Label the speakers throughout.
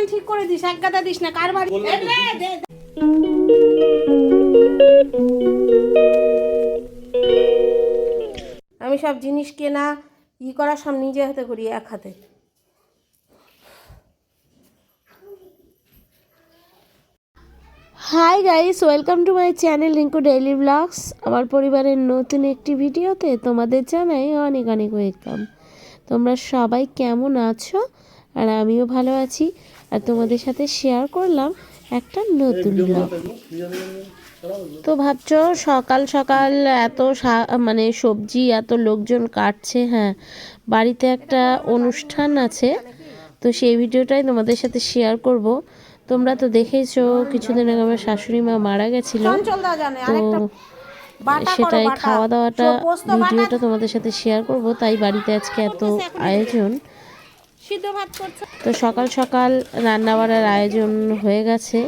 Speaker 1: ঠিক করে দিস, এক গাদা দিস না। কার বাড়ি? আমি সব জিনিস কেনা করা সব নিজে হাতে করি, এক হাতে। Hi guys, welcome to my channel Rinku daily vlogs. আমার পরিবারের নতুন একটি ভিডিওতে তোমাদের জানাই অনেক অনেক ওয়েলকাম। তোমরা সবাই কেমন আছো? আর আমিও ভালো আছি। আর তোমাদের সাথে শেয়ার করলাম একটা নতুন ব্লগ। তো ভাবছো সকাল সকাল এত মানে সবজি এত লোকজন কাটছে। হ্যাঁ, বাড়িতে একটা অনুষ্ঠান আছে, তো সেই ভিডিওটাই তোমাদের সাথে শেয়ার করব। তোমরা তো দেখেইছো কিছুদিন আগে আমার শাশুড়ি মা মারা গেছিল, তো সেটাই খাওয়া দাওয়াটা ভিডিওটা তোমাদের সাথে শেয়ার করব। তাই বাড়িতে আজকে এত আয়োজন। তো সকাল সকাল রান্না বাড়ার আয়োজন হয়ে গেছে।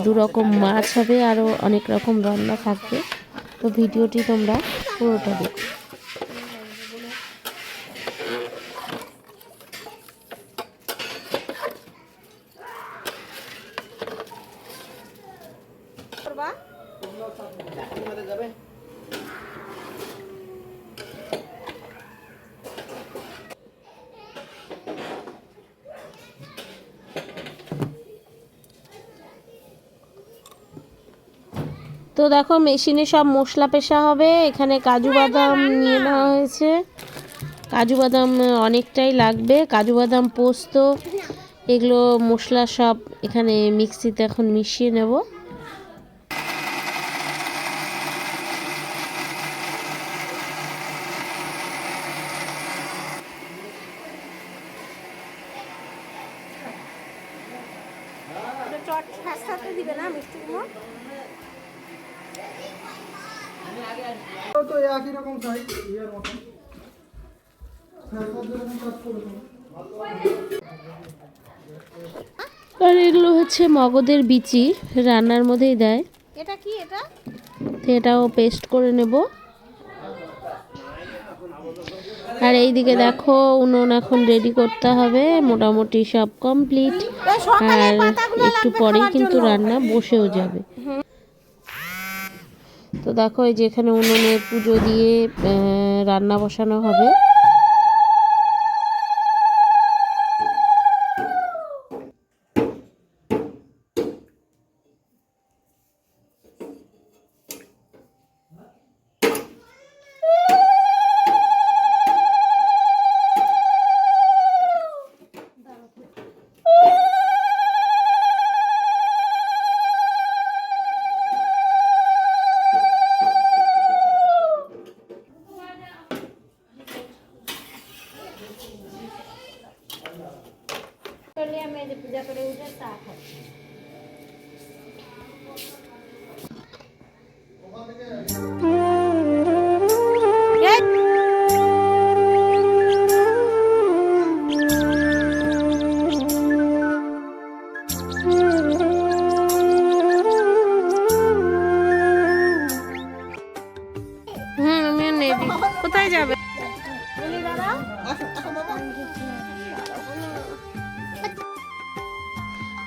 Speaker 1: 2 রকম মাছ হবে, আরও অনেক রকম রান্না থাকবে। তো ভিডিওটি তোমরা পুরোটা দেখো। তো দেখো মেশিনে সব মশলা পেশা হবে। এখানে কাজু বাদাম নিয়ে নেওয়া হয়েছে। কাজু বাদাম অনেকটাই লাগবে। কাজু বাদাম, পোস্ত, এগুলো মশলা সব এখানে মিক্সিতে এখন মিশিয়ে নেব। দিবে না মিষ্টি কুমড়ো তো একই রকম সাইজ ইয়ার মত। আর এগুলো হচ্ছে মগদের বিচি, রান্নার মধ্যেই দেয়। এটা কি? এটাও পেস্ট করে নেব। আর এইদিকে দেখো উনুন এখন রেডি করতে হবে। মোটামুটি সব কমপ্লিট, আর একটু পরেই কিন্তু রান্না বসেও যাবে। তো দেখো এই যে এখানে উনুনে পুজো দিয়ে রান্না বসানো হবে। पूजा करे उधर साफ है। কোথায় যাবে?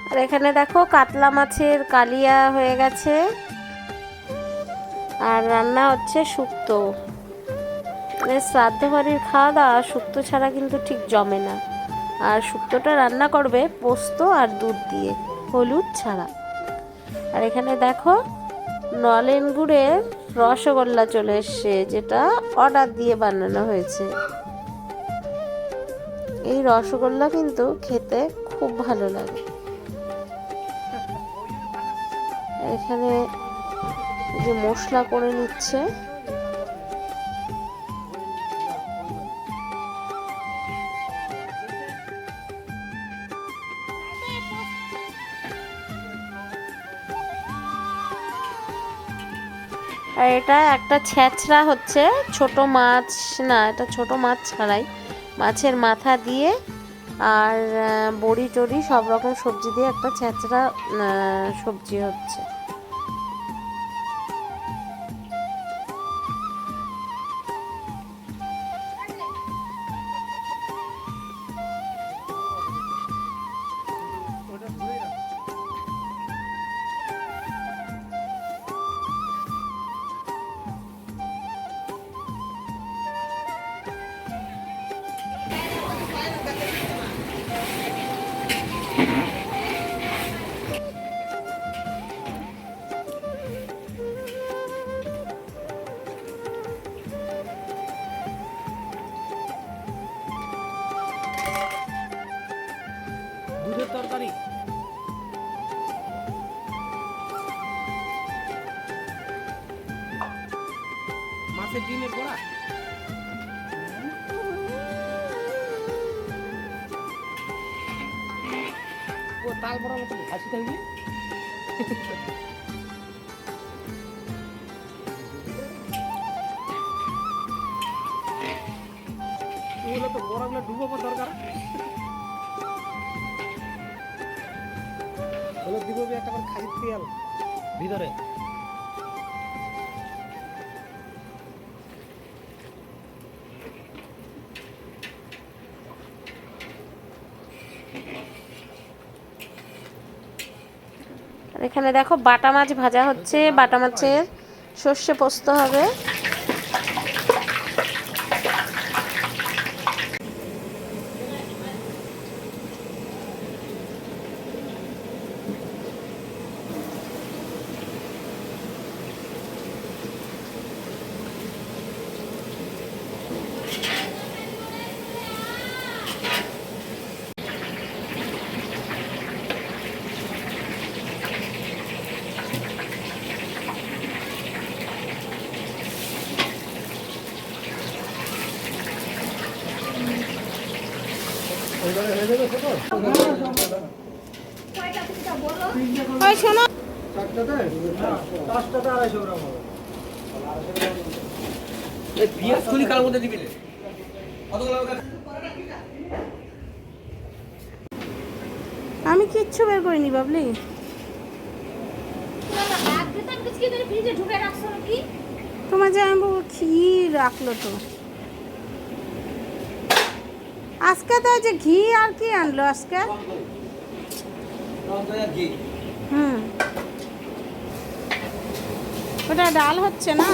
Speaker 1: আর এখানে দেখো কাতলা মাছের কালিয়া হয়ে গেছে, আর রান্না হচ্ছে শুক্তো। মানে শ্রাদ্ধ বাড়ির খাওয়া দাওয়া শুক্তো ছাড়া কিন্তু ঠিক জমে না। আর শুক্তোটা রান্না করবে পোস্ত আর দুধ দিয়ে, হলুদ ছাড়া। আর এখানে দেখো নলেন গুড়ের রসগোল্লা চলে এসছে, যেটা অর্ডার দিয়ে বানানো হয়েছে। এই রসগোল্লা কিন্তু খেতে খুব ভালো লাগে। এখানে যে মশলা করে নিচ্ছে, আর এটা একটা ছেঁচড়া হচ্ছে। ছোট মাছ না, এটা ছোট মাছ ছাড়াই মাছের মাথা দিয়ে আর বড়ি টড়ি সব রকম সবজি দিয়ে একটা ছেঁচড়া সবজি হচ্ছে।
Speaker 2: হাঁসের ডিমের বড়া। ও তাল বড়ার মতো হাসি থাকবে। এগুলো তো বড়াগুলো ডুবোবার দরকার। হলো দিব একটা করে খাসির তেল ভিতরে।
Speaker 1: আর এখানে দেখো বাটা মাছ ভাজা হচ্ছে, বাটা মাছের সর্ষে পোস্ত হবে। ওই শোনো,
Speaker 2: পিঁয়াজ খুলি কার মধ্যে দিবি।
Speaker 1: আমি কিচ্ছু বের করিনি বাবলি। তোমার যে আমি ঘি রাখলো তো আজকে, তো যে ঘি আর কি আনলো আজকে। ওটা ডাল হচ্ছে না,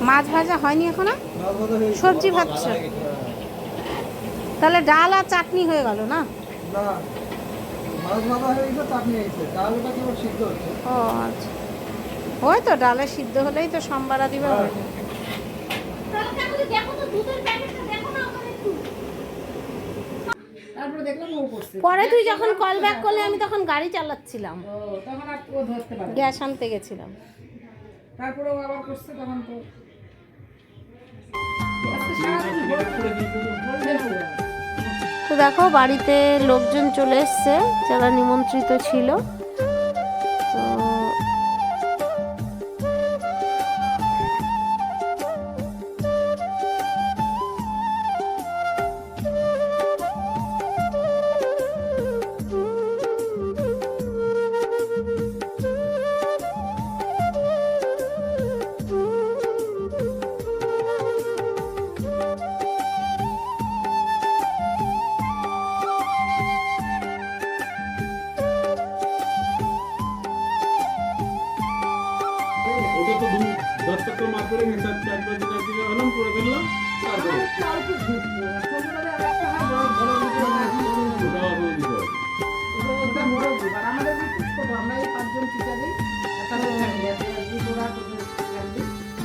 Speaker 1: মাছ ভাজা হয়নি এখনো, সবজি ভাজছে। তাহলে ডাল আর চাটনি হয়ে গেল না? ও আচ্ছা, ওই তো ডালে সিদ্ধ হলেই তো সম্বারা দিবে। পরে তুই যখন কল ব্যাক করলে আমি তখন গাড়ি চালাচ্ছিলাম, গ্যাস আনতে গেছিলাম।
Speaker 3: তারপরে আবার করছে তখন তো
Speaker 1: তো দেখো বাড়িতে লোকজন চলে এসছে যারা নিমন্ত্রিত ছিল।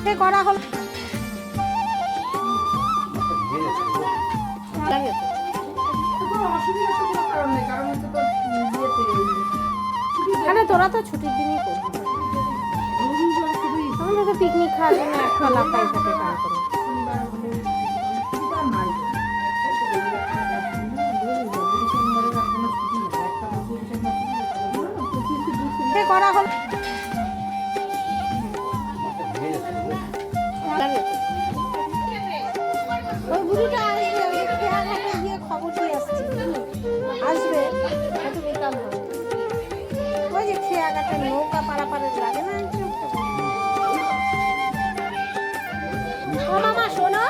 Speaker 1: তো করা হলো আরে তোরা তো ছুটির দিনই করবি, আমাদেরকে পিকনিক খাওয়ার জন্য একটা লাফাই থাকে তারপরে। করা হলো ওই বুড়িটা আসবে, ওই খেয়াঘাটে গিয়ে খবর দিয়ে আসছে, আসবে এত বিকাল হবে। ওই যে খেয়াঘাটে নৌকা পারাপারের লাগে না। ও মামা শোনো,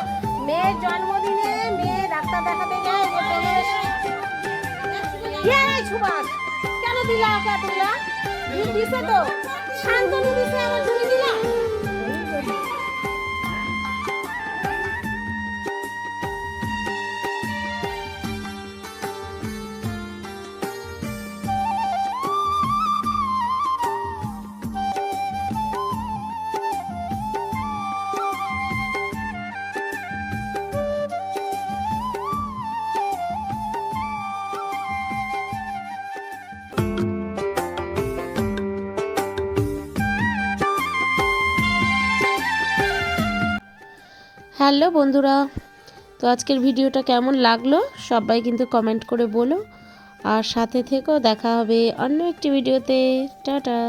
Speaker 1: মেয়ের জন্মদিনে মেয়ে ডাক্তার দেখাতে যায়, সুভাষ কেন দিলা ওকে এতগুলা? দিছে তো শান্তনু দিছে, আমার তুমি দিলা। হ্যালো বন্ধুরা, তো আজকের ভিডিওটা কেমন লাগলো সবাই কিন্তু কমেন্ট করে বলো, আর সাথে থেকো। দেখা হবে অন্য একটি ভিডিওতে। টাটা।